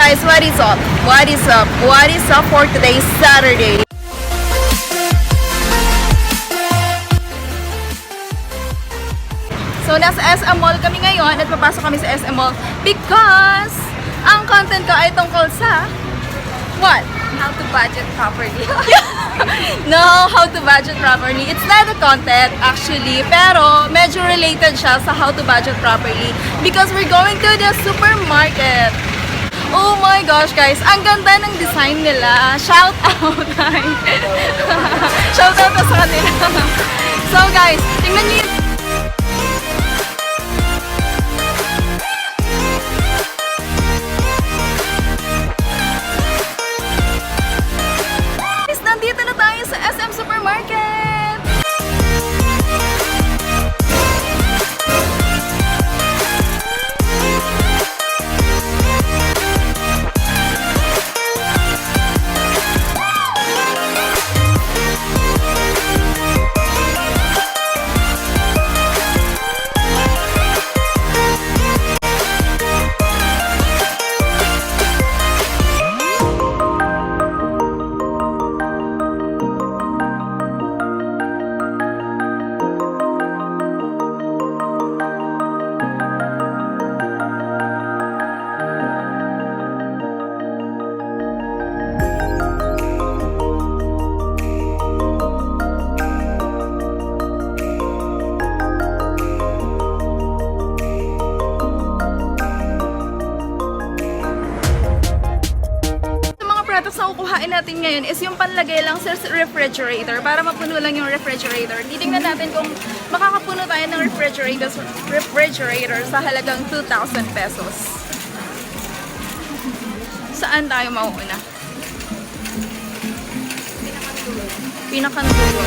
Guys, what is up? What is up? What is up for today's Saturday? So, nasa SM Mall kami ngayon at papasok kami sa SM Mall because ang content ko ay tungkol sa what? How to budget properly. No, how to budget properly. It's not a content actually, pero medyo related siya sa how to budget properly because we're going to the supermarket. Oh my gosh guys, ang ganda ng design nila. Shout out! Shout out sa kanila. So guys, tingnan niyo yung nandito na tayo sa SM Supermarket! Sa kukuhain natin ngayon is yung panlagay lang sa refrigerator para mapuno lang yung refrigerator. Titingnan natin kung makakapuno tayo ng refrigerator sa halagang 2,000 pesos. Saan tayo mauuna? Pinakandulo.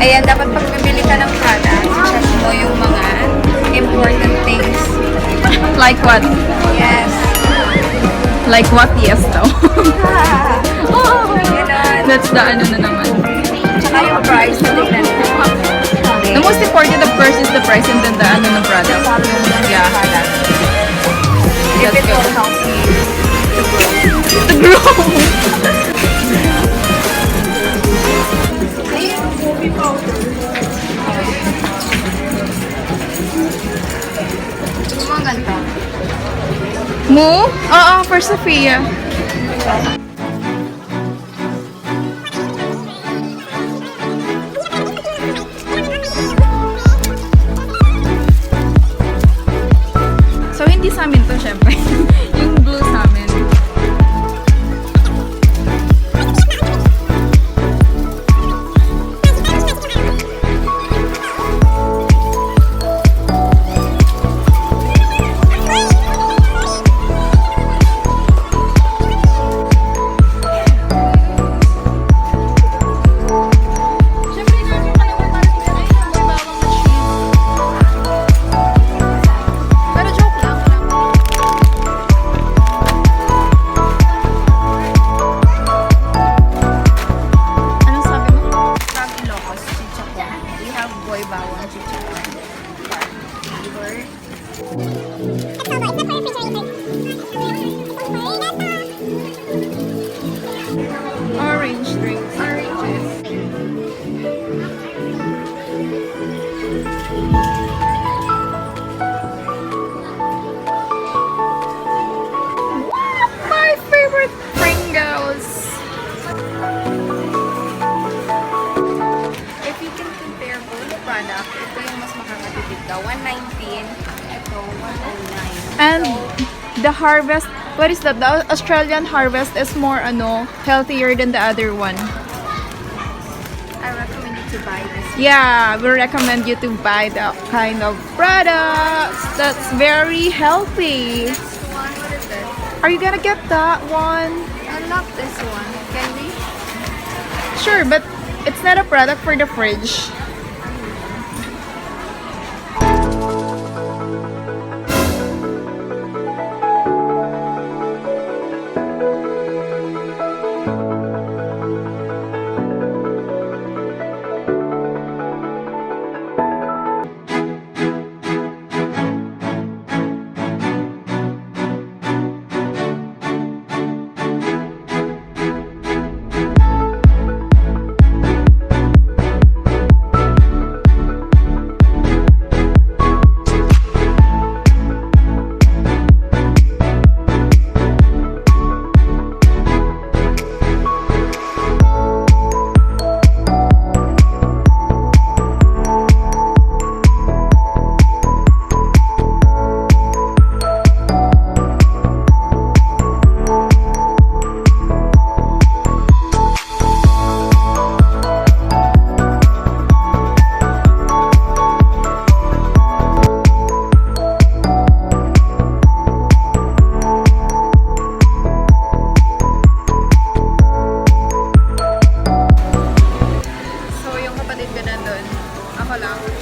Ayan, dapat pag bibili ka ng product, check mo yung mga important things. Like what? Yes. Like what? Yes daw. Oh, Ganon. that's the ano na naman. Tsaka yung price, tingnan mo. The most important of course is the price and then the ano ng product. Yeah. If That's it will good. help you To grow. mga ganito. Mo? Oo, for Sophia. So, hindi sa amin to, syempre. Yung blue sa amin. Orange drinks. My favorite Pringles. If you can compare both product, ito yung mas makakatipid ka. 119, ito 109. And the harvest, what is that? The Australian harvest is more healthier than the other one. I recommend you to buy this. Yeah, we recommend you to buy that kind of products. That's very healthy. This one, what is it? Are you gonna get that one? Unlock this one. Can we? Sure, but it's not a product for the fridge.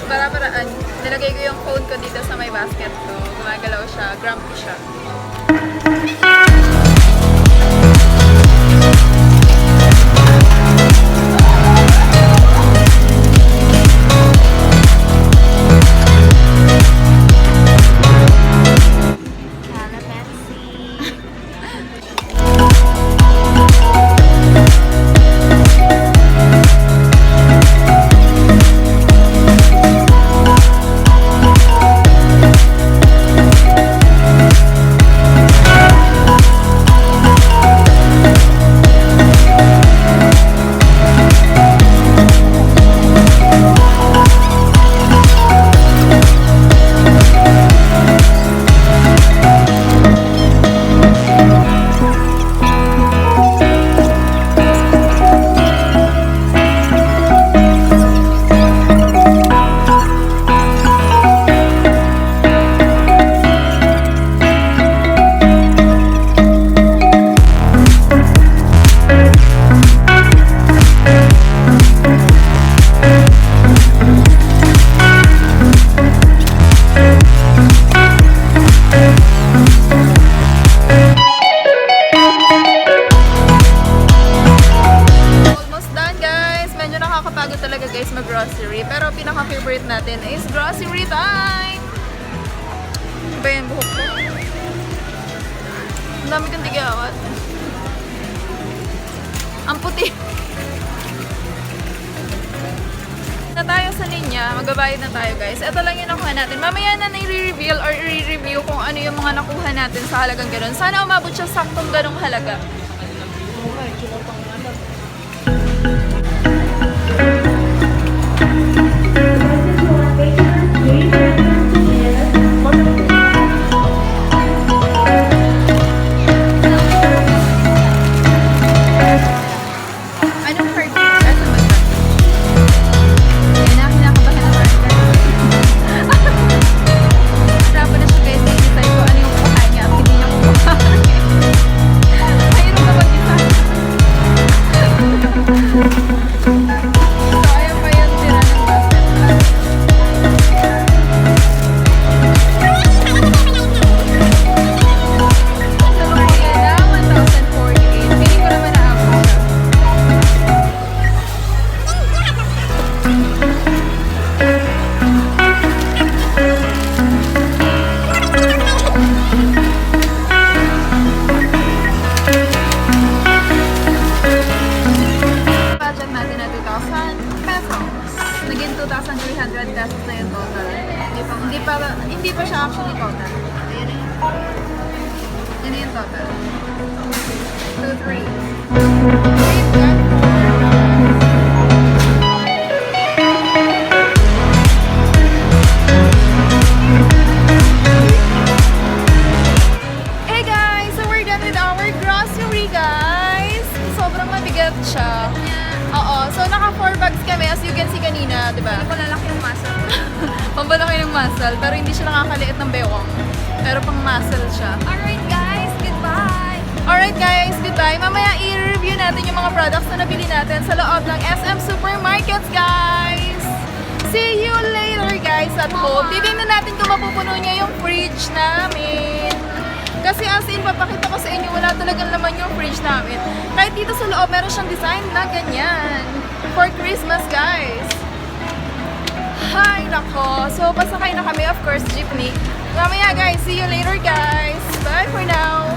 Para-paraan, nilagay ko yung phone ko dito sa may basket ko. Gumagalaw siya, grumpy siya. Mag-grocery. Pero pinaka-favorite natin is grocery time! Iba yung buhok ko. Ang dami kong tigawat. Ang puti. Na tayo sa linya. Magbabayad na tayo, guys. Ito lang yung nakuha natin. Mamaya na i-reveal or i-review kung ano yung mga nakuha natin sa halagang ganun. Sana umabot siya saktong ganung halaga. Naging 2,300 pesos na yung total. Hindi pa siya actually total. Yan yung total. 2,3. Hey guys! So we're done with our grocery, guys! Sobrang mabigat siya. Oo. So naka 4 bags kami as you can see kanina, di ba? muscle, pero hindi siya nakakaliit ng bewang. Pero pang muscle siya. Alright guys, goodbye! Alright guys, goodbye. Mamaya i-review natin yung mga products na nabili natin sa loob ng SM Supermarkets, guys! See you later, guys, at home. Titingnan natin kung mapupuno niya yung fridge namin. Kasi as in, papakita ko sa inyo, wala talagang laman yung fridge namin. Kahit dito sa loob, meron siyang design na ganyan. For Christmas, guys. Hi, nako. So, pasakay na kami, of course, jeepney. Mamaya, guys. See you later, guys. Bye for now.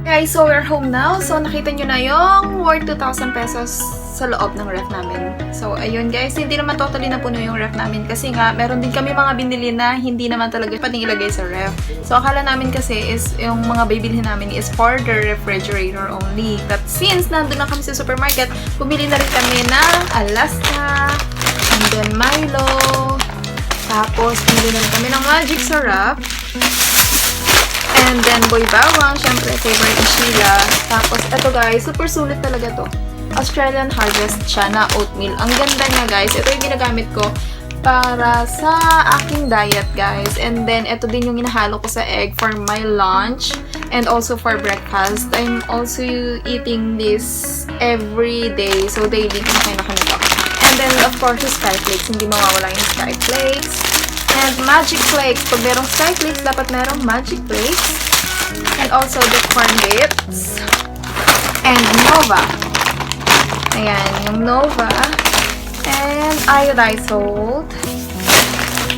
Guys, so we're home now. So, nakita nyo na yung worth 2,000 pesos sa loob ng ref namin. So, ayun guys, hindi naman totally napuno yung ref namin kasi nga, meron din kami mga binili na hindi naman talaga pwedeng ilagay sa ref. So, akala namin kasi is yung mga bibilhin namin is for the refrigerator only. But since nandun na kami sa supermarket, bumili na rin kami ng Alaska, and then Milo, tapos bumili na rin kami ng Magic Syrup, and then Boy Bawang, syempre favorite ni Sheila. Tapos eto guys, super sulit talaga to. Australian Harvest siya na oatmeal. Ang ganda niya guys. Ito yung ginagamit ko para sa aking diet guys. And then ito din yung inahalo ko sa egg for my lunch and also for breakfast. I'm also eating this every day. So daily kumakain ako nito. And then of course yung Sky Flakes. Hindi mawawala yung Sky Flakes. And Magic Flakes. Pag merong Sky Flakes, dapat merong Magic Flakes. And also the corn bits. And Nova. Ayan, yung Nova. And iodized salt.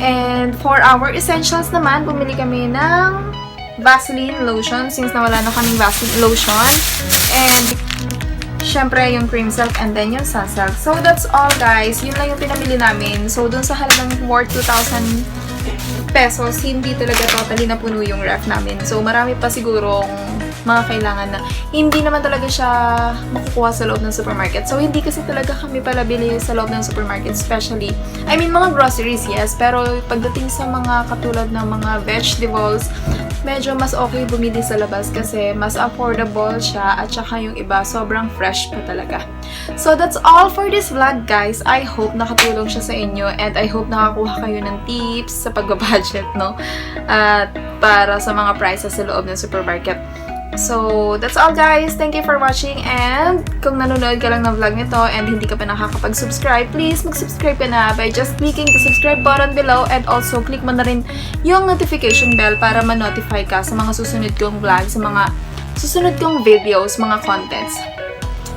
And for our essentials naman, bumili kami ng Vaseline lotion since nawala na kaming Vaseline lotion. And syempre yung cream silk and then yung sun silk. So that's all guys. Yun lang yung pinamili namin. So dun sa halagang worth 2,000 pesos, hindi talaga totally napuno yung ref namin. So marami pa sigurong mga kailangan na hindi naman talaga siya makukuha sa loob ng supermarket. So hindi kasi talaga kami pala bili sa loob ng supermarket, especially, I mean mga groceries, yes, pero pagdating sa mga katulad ng mga vegetables, medyo mas okay bumili sa labas kasi mas affordable siya at saka yung iba sobrang fresh pa talaga. So that's all for this vlog guys. I hope nakatulong siya sa inyo and I hope nakakuha kayo ng tips sa pagbabudget, no? At para sa mga prices sa loob ng supermarket. So, that's all guys. Thank you for watching and kung nanonood ka lang ng vlog nito and hindi ka pa nakakapag-subscribe, please mag-subscribe ka na by just clicking the subscribe button below and also click mo na rin yung notification bell para ma-notify ka sa mga susunod kong vlog, sa mga susunod kong videos, mga contents.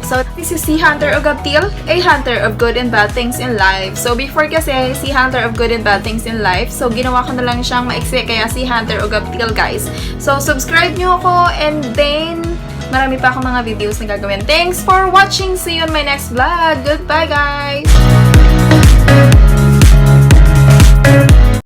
So, this is Sea Hunter Ugabtil, a hunter of good and bad things in life. So, before kasi, Sea Hunter of good and bad things in life. So, ginawa ko na lang siyang maiksi, kaya Sea Hunter Ugabtil, guys. So, subscribe nyo ako and then, marami pa akong mga videos na gagawin. Thanks for watching! See you on my next vlog! Goodbye, guys!